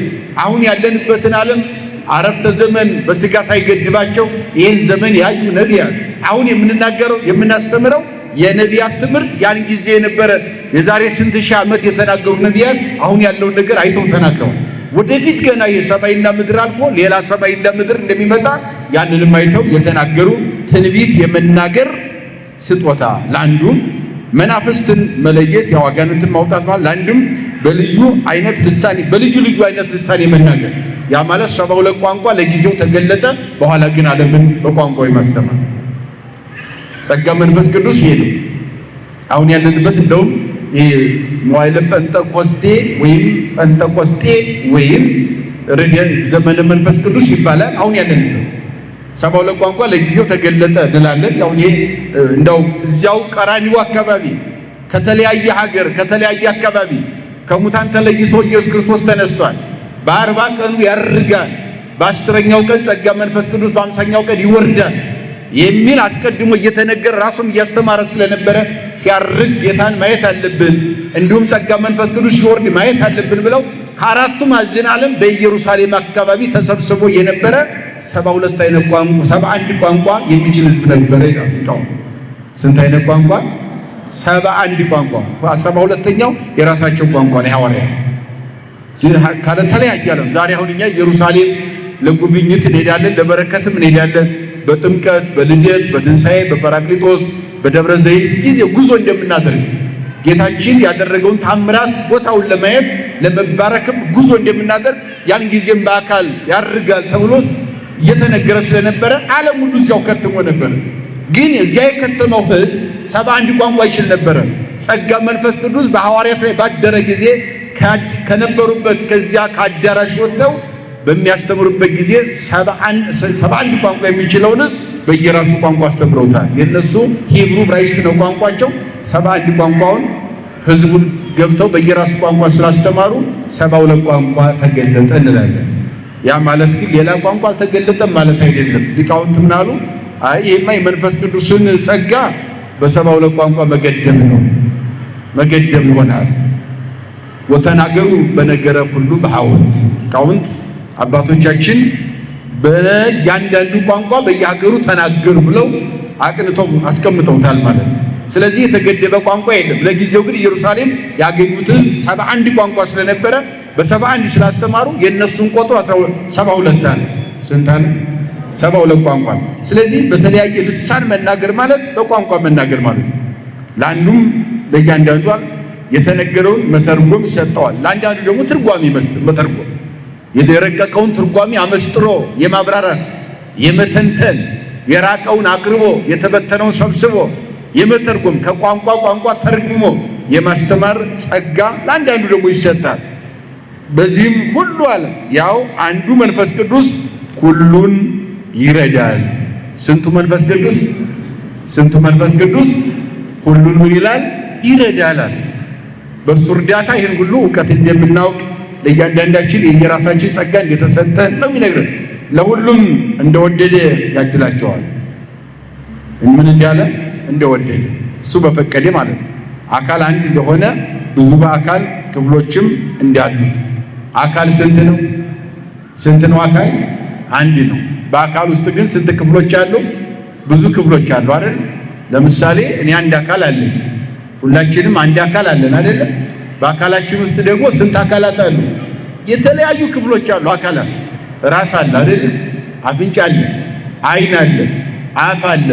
አሁን ያለንበትን ዓለም አረፍተ ዘመን በስጋ ሳይገድባቸው ይህን ዘመን ያዩ ነቢያት፣ አሁን የምንናገረው የምናስተምረው የነቢያት ትምህርት ያን ጊዜ የነበረ የዛሬ ስንት ሺህ ዓመት የተናገሩ ነቢያት አሁን ያለውን ነገር አይተው ተናግረዋል። ወደፊት ገና የሰማይና ምድር አልፎ ሌላ ሰማይና ምድር እንደሚመጣ ያንንም አይተው የተናገሩ ትንቢት የመናገር ስጦታ፣ ለአንዱም መናፍስትን መለየት ያዋጋንንትን ማውጣት ማለት፣ ለአንዱም በልዩ አይነት ልሳን በልዩ ልዩ አይነት ልሳን የመናገር ያ ማለት 72 ቋንቋ ለጊዜው ተገለጠ፣ በኋላ ግን ዓለምን በቋንቋው የማስተማር ጸጋ መንፈስ ቅዱስ ይሄ ነው። አሁን ያለንበት እንደውም መዋዕለ ጴንጠቆስጤ ወይም ርደት ዘመነ መንፈስ ቅዱስ ይባላል። አሁን ያለንበት 72 ቋንቋ ለጊዜው ተገለጠ እንላለን። ያው ይሄ እንደው እዚያው ቀራኒው አካባቢ ከተለያየ ሀገር ከተለያየ አካባቢ ከሙታን ተለይቶ ኢየሱስ ክርስቶስ ተነስቷል። በ40 ቀኑ ያርጋል፣ በ10ኛው ቀን ጸጋ መንፈስ ቅዱስ በ50ኛው ቀን ይወርዳል የሚል አስቀድሞ እየተነገረ ራሱም እያስተማረ ስለነበረ ሲያርግ ጌታን ማየት አለብን፣ እንዲሁም ጸጋ መንፈስ ቅዱስ ሲወርድ ማየት አለብን ብለው ከአራቱ ማዕዘነ ዓለም በኢየሩሳሌም አካባቢ ተሰብስቦ የነበረ 72 አይነት ቋንቋ 71 ቋንቋ የሚችል ሕዝብ ነበረ ይላል። ስንት አይነት ቋንቋ? 71 ቋንቋ። 72ኛው የራሳቸው ቋንቋ ነው ሐዋርያት ካለ ተለያየ ዓለም። ዛሬ አሁን እኛ ኢየሩሳሌም ለጉብኝት እንሄዳለን፣ ለበረከትም እንሄዳለን። በጥምቀት በልደት በትንሣኤ በጰራቅሊጦስ በደብረ ዘይት ጊዜ ጉዞ እንደምናደርግ ጌታችን ያደረገውን ታምራት ቦታውን ለማየት ለመባረክም ጉዞ እንደምናደርግ ያን ጊዜም በአካል ያርጋል ተብሎ እየተነገረ ስለነበረ ዓለም ሁሉ እዚያው ከትሞ ነበር። ግን እዚያ የከተመው ሕዝብ 71 ቋንቋ ይችል ነበር። ጸጋ መንፈስ ቅዱስ በሐዋርያት ላይ ባደረ ጊዜ ከነበሩበት ከዚያ ከአዳራሽ ወጥተው በሚያስተምሩበት ጊዜ 71 ቋንቋ የሚችለውን በየራሱ ቋንቋ አስተምረውታል። የነሱ ሂብሩ ዕብራይስጥ ነው ቋንቋቸው። 71 ቋንቋውን ህዝቡን ገብተው በየራሱ ቋንቋ ስላስተማሩ 72 ቋንቋ ተገለጠ እንላለን። ያ ማለት ግን ሌላ ቋንቋ አልተገለጠም ማለት አይደለም። ሊቃውንት ምን አሉ? አይ ይሄማ የመንፈስ ቅዱስን ጸጋ በ72 ቋንቋ መገደብ ነው፣ መገደብ ይሆናል። ወተናገሩ በነገረ ሁሉ በሐውርት ሊቃውንት አባቶቻችን በእያንዳንዱ ቋንቋ በየሀገሩ ተናገሩ ብለው አቅንተው አስቀምጠውታል ማለት ነው። ስለዚህ የተገደበ ቋንቋ የለም። ለጊዜው ግን ኢየሩሳሌም ያገኙት 71 ቋንቋ ስለነበረ በ71 ስላስተማሩ የነሱን ቁጥር 72 አለ። ስንት አለ? 72 ቋንቋ። ስለዚህ በተለያየ ልሳን መናገር ማለት በቋንቋ መናገር ማለት ነው። ለአንዱም ለእያንዳንዱ የተነገረውን መተርጎም ይሰጠዋል። ለአንዳንዱ ደግሞ ትርጓሜ መስጠት መተርጎም የረቀቀውን ትርጓሜ አመስጥሮ የማብራራት የመተንተን የራቀውን አቅርቦ የተበተነውን ሰብስቦ የመተርጎም ከቋንቋ ቋንቋ ተርጉሞ የማስተማር ጸጋ ለአንዳንዱ ደግሞ ይሰጣል። በዚህም ሁሉ አለ ያው አንዱ መንፈስ ቅዱስ ሁሉን ይረዳል። ስንቱ መንፈስ ቅዱስ? ስንቱ መንፈስ ቅዱስ ሁሉን ምን ይላል? ይረዳል። በሱ እርዳታ ይህን ሁሉ እውቀት እንደምናውቅ ለእያንዳንዳችን የየራሳችን ጸጋ እንደተሰጠን ነው የሚነግረን። ለሁሉም እንደወደደ ያድላቸዋል። ምን እንዳለ? እንደወደደ እሱ በፈቀደ ማለት ነው። አካል አንድ እንደሆነ ብዙ በአካል ክፍሎችም እንዳሉት። አካል ስንት ነው? ስንት ነው? አካል አንድ ነው። በአካል ውስጥ ግን ስንት ክፍሎች አሉ? ብዙ ክፍሎች አሉ አይደል? ለምሳሌ እኔ አንድ አካል አለኝ። ሁላችንም አንድ አካል አለን አይደል? በአካላችን ውስጥ ደግሞ ስንት አካላት አሉ? የተለያዩ ክፍሎች አሉ። አካላት ራስ አለ አይደል? አፍንጫ አለ፣ አይን አለ፣ አፍ አለ፣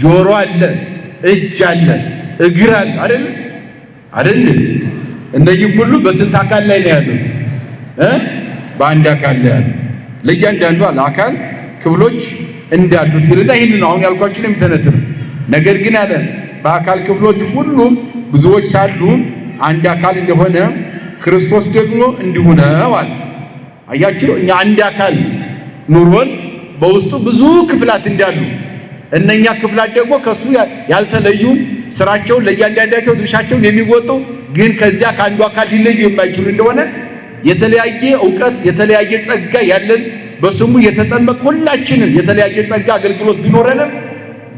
ጆሮ አለ፣ እጅ አለ፣ እግር አለ አይደል? አይደል? እነዚህ ሁሉ በስንት አካል ላይ ነው ያሉት? በአንድ አካል ላይ ያሉት። ለእያንዳንዱ አካል ክፍሎች እንዳሉት ይልና ይህንን አሁን ያልኳችሁን የሚተነትነው ነገር ግን አለ በአካል ክፍሎች ሁሉ ብዙዎች ሳሉ አንድ አካል እንደሆነ ክርስቶስ ደግሞ እንዲሁ ነው አለ። አያችሁ፣ እኛ አንድ አካል ኑሮን በውስጡ ብዙ ክፍላት እንዳሉ እነኛ ክፍላት ደግሞ ከሱ ያልተለዩ ስራቸውን ለእያንዳንዳቸው ድርሻቸውን የሚወጡ ግን ከዚያ ከአንዱ አካል ሊለዩ የማይችሉ እንደሆነ የተለያየ እውቀት የተለያየ ጸጋ ያለን በስሙ የተጠመቅ ሁላችንም የተለያየ ጸጋ አገልግሎት ቢኖረንም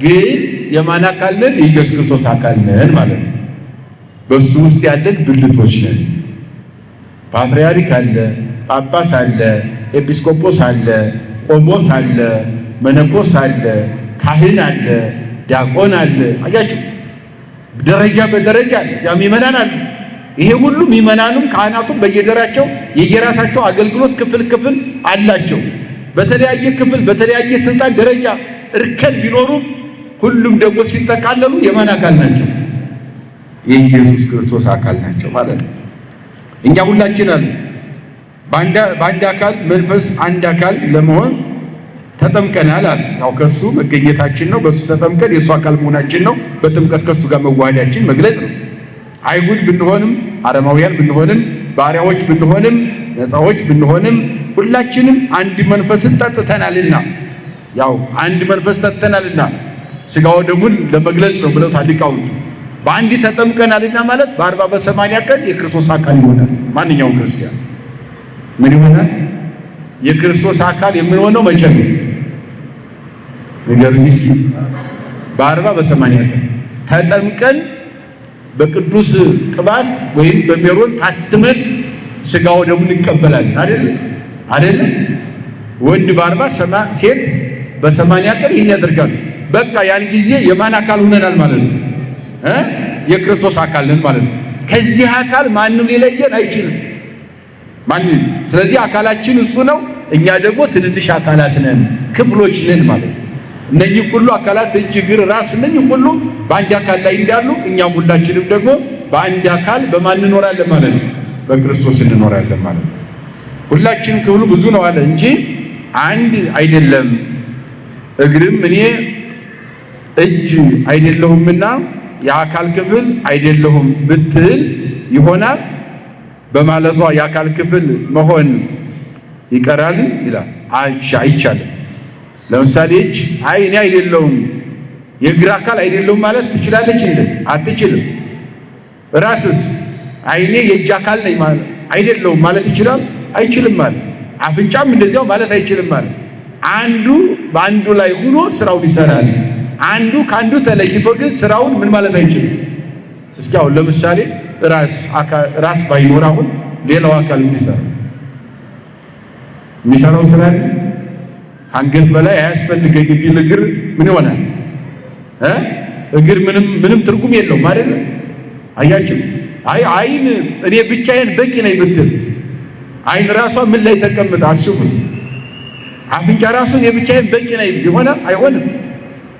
ግን የማን አካል ነን? የኢየሱስ ክርስቶስ አካል ነን ማለት ነው። በሱ ውስጥ ያለን ብልቶች ነን። ፓትርያርክ አለ፣ ጳጳስ አለ፣ ኤጲስቆጶስ አለ፣ ቆሞስ አለ፣ መነኮስ አለ፣ ካህን አለ፣ ዲያቆን አለ። አያችሁ፣ ደረጃ በደረጃ አለ። ያም ምእመናን አሉ። ይሄ ሁሉ ምእመናኑም ካህናቱም በየደራቸው የየራሳቸው አገልግሎት ክፍል አላቸው። በተለያየ ክፍል በተለያየ ስልጣን ደረጃ እርከን ቢኖሩም ሁሉም ደግሞ ሲጠቃለሉ የማን አካል ናቸው? የኢየሱስ ክርስቶስ አካል ናቸው ማለት ነው። እኛ ሁላችን አሉ በአንድ አካል መንፈስ አንድ አካል ለመሆን ተጠምቀናል አለ። ያው ከሱ መገኘታችን ነው። በሱ ተጠምቀን የሱ አካል መሆናችን ነው። በጥምቀት ከሱ ጋር መዋሃዳችን መግለጽ ነው። አይሁድ ብንሆንም አረማውያን ብንሆንም ባሪያዎች ብንሆንም ነፃዎች ብንሆንም ሁላችንም አንድ መንፈስን ጠጥተናልና ያው አንድ መንፈስ ጠጥተናልና ስጋው ደሙን ለመግለጽ ነው ብለው ሊቃውንት በአንድ ተጠምቀናልና ማለት በ40 በ80 ቀን የክርስቶስ አካል ይሆናል። ማንኛውም ክርስቲያን ምን ይሆናል? የክርስቶስ አካል የምንሆነው መቼ ነው? ንገሩኝ እስኪ። በ40 በ80 ቀን ተጠምቀን በቅዱስ ቅባት ወይም በሜሮን ታትመን ስጋው ደሙን እንቀበላለን አይደል? ወንድ በ40 ሴት በ80 ቀን ይህን ያደርጋሉ። በቃ ያን ጊዜ የማን አካል ሆነናል ማለት ነው? የክርስቶስ አካል ነን ማለት ነው። ከዚህ አካል ማንም ሊለየን አይችልም ማንም። ስለዚህ አካላችን እሱ ነው። እኛ ደግሞ ትንንሽ አካላት ነን፣ ክፍሎች ነን ማለት ነው። እነኚህ ሁሉ አካላት እጅ፣ እግር፣ ራስ እነኚህ ሁሉ በአንድ አካል ላይ እንዳሉ እኛም ሁላችንም ደግሞ በአንድ አካል በማን እንኖራለን ማለት ነው? በክርስቶስ እንኖራለን ማለት ነው። ሁላችንም ክፍሉ ብዙ ነው አለ እንጂ አንድ አይደለም። እግርም እኔ እጅ አይደለሁምና የአካል ክፍል አይደለሁም ብትል ይሆናል በማለቷ የአካል ክፍል መሆን ይቀራል ይላል። አይቻልም። ለምሳሌ እጅ አይ እኔ አይደለሁም የእግር አካል አይደለሁም ማለት ትችላለች እንዴ? አትችልም። ራስስ አይ እኔ የእጅ አካል ነኝ ማለት አይደለሁም ማለት ይችላል? አይችልም ማለት። አፍንጫም እንደዚያው ማለት አይችልም ማለት። አንዱ በአንዱ ላይ ሆኖ ስራውን ይሰራል። አንዱ ከአንዱ ተለይቶ ግን ስራውን ምን ማለት አይችልም። እስኪ አሁን ለምሳሌ ራስ ባይኖር አሁን ሌላው አካል የሚሰራው ስራ አንገት በላይ አያስፈልገኝ ቢል እግር ምን ይሆናል? እግር ምንም ትርጉም የለውም አይደል? አያችሁ? አይን እኔ ብቻዬን በቂ ነኝ ብትል አይን ራሷ ምን ላይ ተቀምጣ አስቡት። አፍንጫ ራሱ እኔ ብቻዬን በቂ ነኝ ይሆናል? አይሆንም።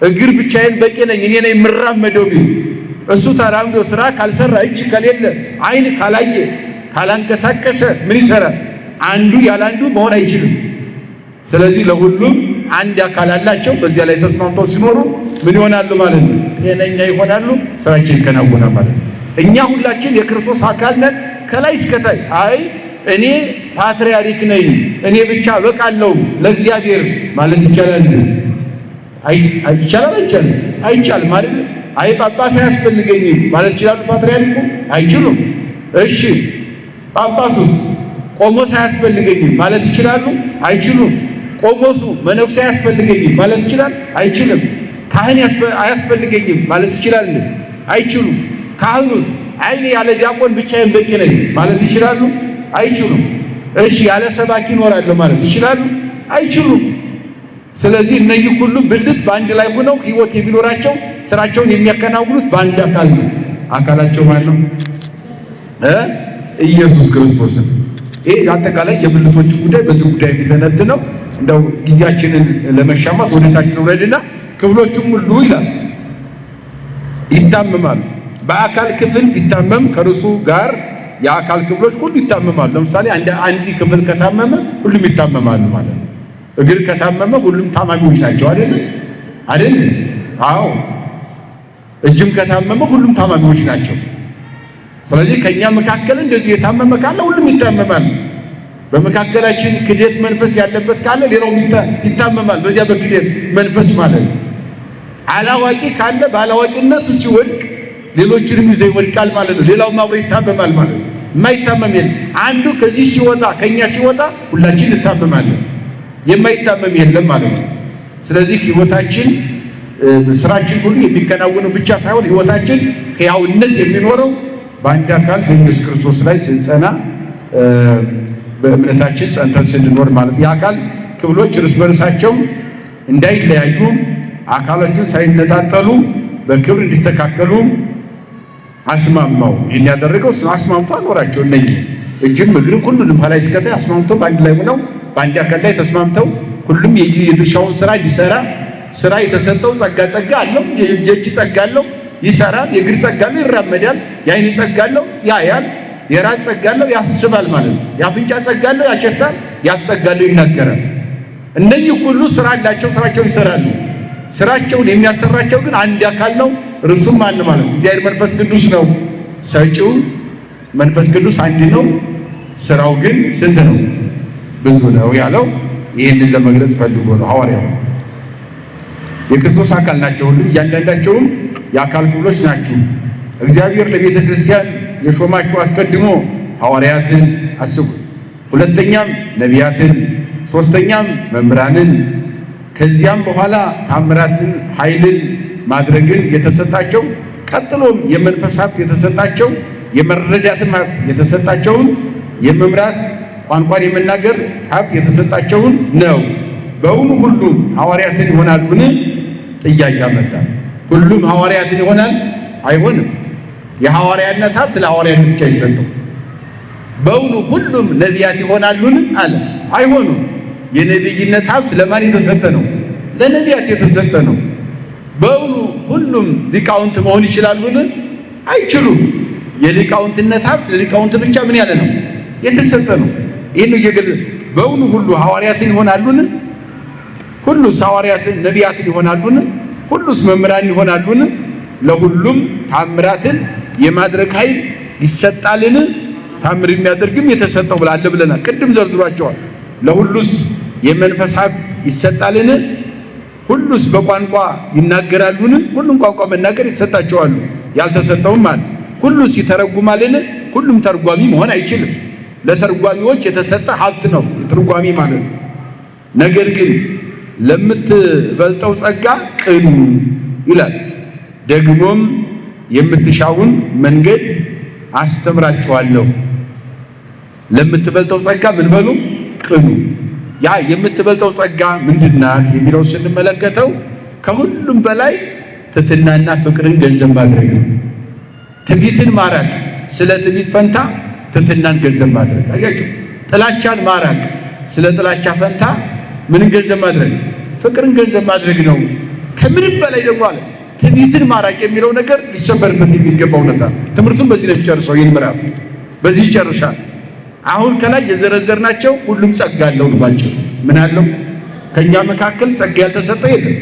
እግር ብቻዬን በቂ ነኝ እኔ ነኝ የምራመደው ቢል እሱ ተራምዶ ስራ ካልሰራ እጅ ከሌለ አይን ካላየ ካላንቀሳቀሰ ምን ይሰራል? አንዱ ያለ አንዱ መሆን አይችልም። ስለዚህ ለሁሉም አንድ አካል አላቸው። በዚያ ላይ ተስማምተው ሲኖሩ ምን ይሆናሉ ማለት ነው? ጤነኛ ይሆናሉ፣ ስራቸው ይከናወናል ማለት ነው። እኛ ሁላችን የክርስቶስ አካል ነን ከላይ እስከታይ። አይ እኔ ፓትርያርክ ነኝ እኔ ብቻ በቃለሁ ለእግዚአብሔር ማለት ይቻላል? አይቻልም። አይቻልም ማለት ነው። አይ ጳጳስ አያስፈልገኝም ማለት ይችላሉ ፓትርያርኩ? አይችሉም። እሺ ጳጳሱስ ቆሞስ አያስፈልገኝም ማለት ይችላሉ? አይችሉም። ቆሞሱ መነኩሴ አያስፈልገኝም ማለት ይችላል? አይችልም። ካህን አያስፈልገኝም ማለት ይችላል? አይችሉም። ካህኑስ አይኔ ያለ ዲያቆን ብቻዬን በቂ ነኝ ማለት ይችላሉ? አይችሉም። እሺ ያለ ሰባኪ እኖራለሁ ማለት ይችላሉ? አይችሉም። ስለዚህ እነዚህ ሁሉ ብልት በአንድ ላይ ሆነው ህይወት የሚኖራቸው ስራቸውን የሚያከናውኑት በአንድ አካል ነው። አካላቸው ማለት ነው ኢየሱስ ክርስቶስ። ይሄ አጠቃላይ የብልቶች ጉዳይ በዚህ ጉዳይ የሚተነትነው እንደው ጊዜያችንን ለመሻማት ወደታች ወረድና ክፍሎቹም ሁሉ ይላል ይታመማሉ። በአካል ክፍል ቢታመም ከርሱ ጋር የአካል ክፍሎች ሁሉ ይታመማሉ። ለምሳሌ አንድ ክፍል ከታመመ ሁሉም ይታመማሉ ማለት ነው። እግር ከታመመ ሁሉም ታማሚዎች ናቸው አይደል? አዎ። እጅም ከታመመ ሁሉም ታማሚዎች ናቸው። ስለዚህ ከኛ መካከል እንደዚህ የታመመ ካለ ሁሉም ይታመማል። በመካከላችን ክደት መንፈስ ያለበት ካለ ሌላው ይታመማል። በዚያ በክደት መንፈስ ማለት ነው። አላዋቂ ካለ ባላዋቂነቱ ሲወድቅ ሌሎችንም ይዘው ይወድቃል ማለት ነው። ሌላውም አብሮ ይታመማል ማለት ነው። የማይታመም የለም። አንዱ ከዚህ ሲወጣ ከኛ ሲወጣ ሁላችን እንታመማለን። የማይታመም የለም ማለት ነው። ስለዚህ ህይወታችን ስራችን ሁሉ የሚከናወነው ብቻ ሳይሆን ህይወታችን ሕያውነት የሚኖረው በአንድ አካል በኢየሱስ ክርስቶስ ላይ ስንጸና በእምነታችን ጸንተን ስንኖር ማለት የአካል ክፍሎች እርስ በርሳቸው እንዳይለያዩ አካሎችን ሳይነጣጠሉ በክብር እንዲስተካከሉ አስማማው። ይህን ያደረገው አስማምቶ አኖራቸው። እነኚህ እጅም እግርም ሁሉንም ከላይ እስከታይ አስማምቶ በአንድ ላይ ሆነው በአንድ አካል ላይ ተስማምተው ሁሉም የድርሻውን ስራ እንዲሰራ ስራ የተሰጠው ጸጋ አለው። የእጅ ጸጋ አለው ይሰራል። የእግር ጸጋ አለው ይራመዳል። የዓይን ጸጋ አለው ያያል። የራስ ጸጋ አለው ያስባል ማለት ነው። የአፍንጫ ጸጋ አለው ያሸታል። የአፍ ጸጋ አለው ይናገራል። እነኚህ ሁሉ ስራ አላቸው፣ ስራቸውን ይሰራሉ። ስራቸውን የሚያሰራቸው ግን አንድ አካል ነው። እርሱም ማን ማለት ነው? እግዚአብሔር መንፈስ ቅዱስ ነው። ሰጪው መንፈስ ቅዱስ አንድ ነው። ስራው ግን ስንት ነው? ብዙ ነው ያለው ይህንን ለመግለጽ ፈልጎ ነው ሐዋርያው። የክርስቶስ አካል ናቸው ሁሉ እያንዳንዳቸውም የአካል ክፍሎች ናችሁ። እግዚአብሔር ለቤተ ክርስቲያን የሾማችሁ አስቀድሞ ሐዋርያትን አስቡ፣ ሁለተኛም ነቢያትን፣ ሶስተኛም መምህራንን፣ ከዚያም በኋላ ታምራትን ኃይልን ማድረግን የተሰጣቸው፣ ቀጥሎም የመንፈስ ሀብት የተሰጣቸው፣ የመረዳትም ሀብት የተሰጣቸውን፣ የመምራት ቋንቋን የመናገር ሀብት የተሰጣቸውን ነው። በእውኑ ሁሉም ሐዋርያትን ይሆናሉን? ጥያቄ አመጣ። ሁሉም ሐዋርያትን ይሆናል? አይሆንም። የሐዋርያነት ሀብት ለሐዋርያት ብቻ ይሰጠው። በእውኑ ሁሉም ነቢያት ይሆናሉን? አለ። አይሆኑም። የነቢይነት ሀብት ለማን የተሰጠ ነው? ለነቢያት የተሰጠ ነው። በእውኑ ሁሉም ሊቃውንት መሆን ይችላሉን? አይችሉም። የሊቃውንትነት ሀብት ለሊቃውንት ብቻ ምን ያለ ነው? የተሰጠ ነው። ይህን እየገለ በእውኑ ሁሉ ሐዋርያትን ይሆናሉን? ሁሉስ ሐዋርያትን ነቢያትን ይሆናሉን? ሁሉስ መምህራን ይሆናሉን? ለሁሉም ታምራትን የማድረግ ኃይል ይሰጣልን? ታምር የሚያደርግም የተሰጠው ብላለ ብለናል። ቅድም ዘርዝሯቸዋል። ለሁሉስ የመንፈስ ሀብት ይሰጣልን? ሁሉስ በቋንቋ ይናገራሉን? ሁሉም ቋንቋ መናገር የተሰጣቸዋል። ያልተሰጠውም አለ። ሁሉስ ይተረጉማልን? ሁሉም ተርጓሚ መሆን አይችልም። ለተርጓሚዎች የተሰጠ ሀብት ነው ትርጓሚ ማለት ነው። ነገር ግን ለምትበልጠው ጸጋ ቅኑ ይላል። ደግሞም የምትሻውን መንገድ አስተምራችኋለሁ። ለምትበልጠው ጸጋ ምን በሉ? ቅኑ። ያ የምትበልጠው ጸጋ ምንድናት የሚለው ስንመለከተው ከሁሉም በላይ ትሕትናና ፍቅርን ገንዘብ ማድረግ ነው። ትዕቢትን ማራቅ፣ ስለ ትዕቢት ፈንታ ትሕትናን ገንዘብ ማድረግ። አያችሁ፣ ጥላቻን ማራቅ፣ ስለ ጥላቻ ፈንታ ምንን ገንዘብ ማድረግ? ፍቅርን ገንዘብ ማድረግ ነው። ከምንም በላይ ደግሞ አለ ትዕቢትን ማራቅ የሚለው ነገር ሊሰበርበት የሚገባው እውነታ። ትምህርቱን በዚህ ነው የሚጨርሰው። ይህን ምዕራፍ በዚህ ይጨርሳል። አሁን ከላይ የዘረዘርናቸው ሁሉም ጸጋ አለው ባጭሩ። ምን አለው? ከኛ መካከል ጸጋ ያልተሰጠ የለም።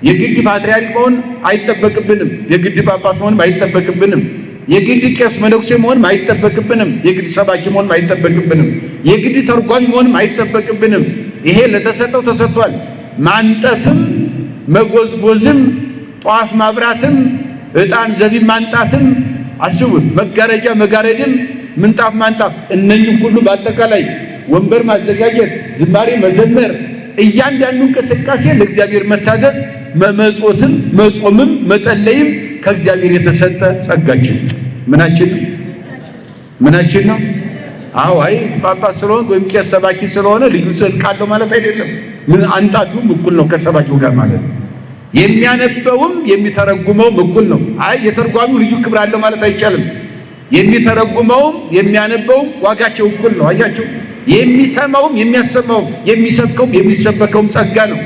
የግድ ፓትርያርክ መሆን አይጠበቅብንም። የግድ ጳጳስ መሆን አይጠበቅብንም። የግድ ቄስ መነኩሴ መሆን አይጠበቅብንም። የግድ ሰባኪ መሆን አይጠበቅብንም። የግድ ተርጓሚ መሆን አይጠበቅብንም። ይሄ ለተሰጠው ተሰጥቷል። ማንጠፍም መጎዝጎዝም ጧፍ ማብራትም ዕጣን ዘቢብ ማንጣትም አስቡት፣ መጋረጃ መጋረድም ምንጣፍ ማንጣፍ፣ እነኚህ ሁሉ በአጠቃላይ ወንበር ማዘጋጀት፣ ዝማሬ መዘመር፣ እያንዳንዱ እንቅስቃሴ ለእግዚአብሔር መታዘዝ፣ መመጾትም መጾምም መጸለይም ከእግዚአብሔር የተሰጠ ጸጋችን ምናችን ነው። አዎ አይ ጳጳስ ስለሆነ ወይም ቄስ ሰባኪ ስለሆነ ልዩ ጽድቅ አለው ማለት አይደለም። ምን አንጣቱም እኩል ነው ከሰባኪው ጋር ማለት ነው። የሚያነበውም የሚተረጉመውም እኩል ነው። አይ የተርጓሚው ልዩ ክብር አለው ማለት አይቻልም። የሚተረጉመውም የሚያነበውም ዋጋቸው እኩል ነው። አያችሁ፣ የሚሰማውም የሚያሰማውም የሚሰብከውም የሚሰበከውም ጸጋ ነው።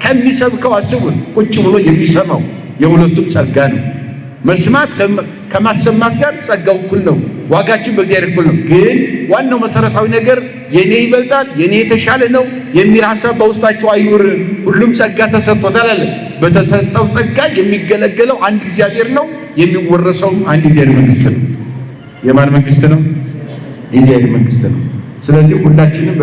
ከሚሰብከው አስቡት፣ ቁጭ ብሎ የሚሰማው የሁለቱም ጸጋ ነው። መስማት ከማሰማት ጋር ጸጋው እኩል ነው። ዋጋችን በእግዚአብሔር እኩል ነው። ግን ዋናው መሰረታዊ ነገር የኔ ይበልጣል፣ የኔ የተሻለ ነው የሚል ሐሳብ በውስጣቸው አይኑር። ሁሉም ጸጋ ተሰጥቶታል አለ። በተሰጠው ጸጋ የሚገለገለው አንድ እግዚአብሔር ነው። የሚወረሰውም አንድ እግዚአብሔር መንግስት ነው። የማን መንግስት ነው? የእግዚአብሔር መንግስት ነው። ስለዚህ ሁላችንም